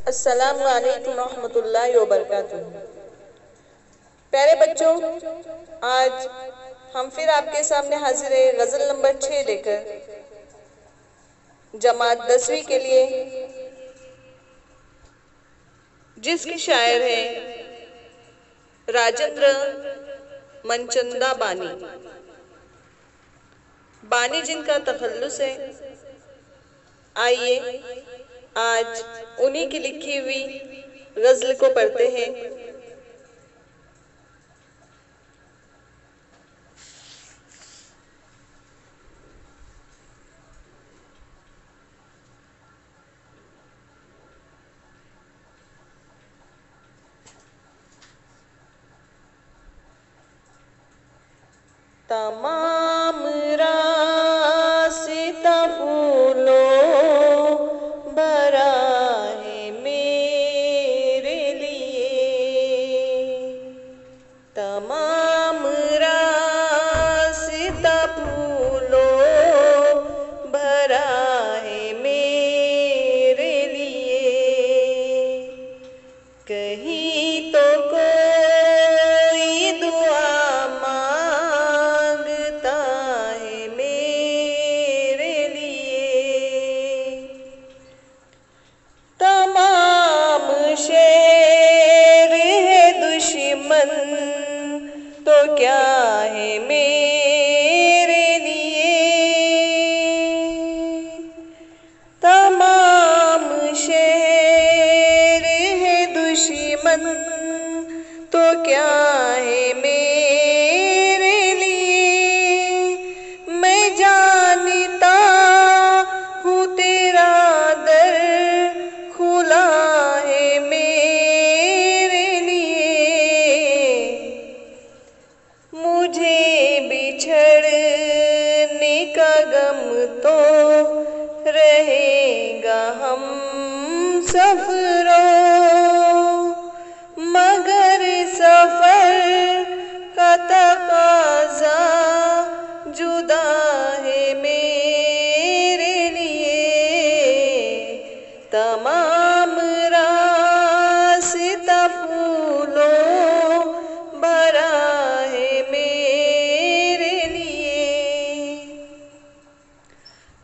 अस्सलाम वालेकुम रहमतुल्लाहि व बरकातुहू। प्यारे बच्चों, आज हम फिर आपके सामने हाजिर है गज़ल नंबर 6 लेकर, जमात 10वीं के लिए, जिसकी शायर है राजेंद्र मनचंदा बानी। बानी जिनका तखल्लुस है। आइए आज उन्हीं की लिखी हुई गज़ल को पढ़ते हैं। तमाम रास्ता फूलों भरा है मेरे लिए। तमाम रास्ता फूलों भरा है मेरे लिए। कहीं तो कोई दुआ मांगता है मेरे लिए। तमाम शेर है दुश्मन तो क्या है मेरे लिए। तमाम शेर है दुश्मन तो क्या है मेरे लिए। मैं जानता हूँ तेरा दर खुला है मेरे लिए। मुझे बिछड़ने का गम तो रहेगा हम सफरों, मगर सफर का तकाज़ा जुदा है मेरे लिए। तमाम रास्ता फूलों भरा है मेरे लिए।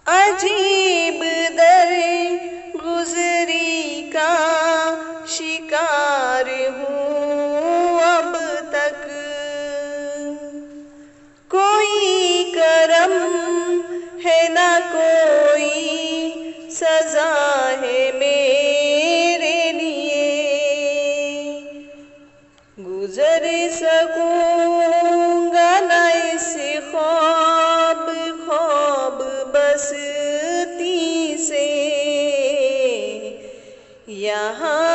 अजीब दर गुजरी का शिकार हूँ अब तक। कोई करम है ना कोई सजा है मेरे लिए। गुजर सकूंगा ना इस ख्वाब ख्वाब बस्ती से। यहाँ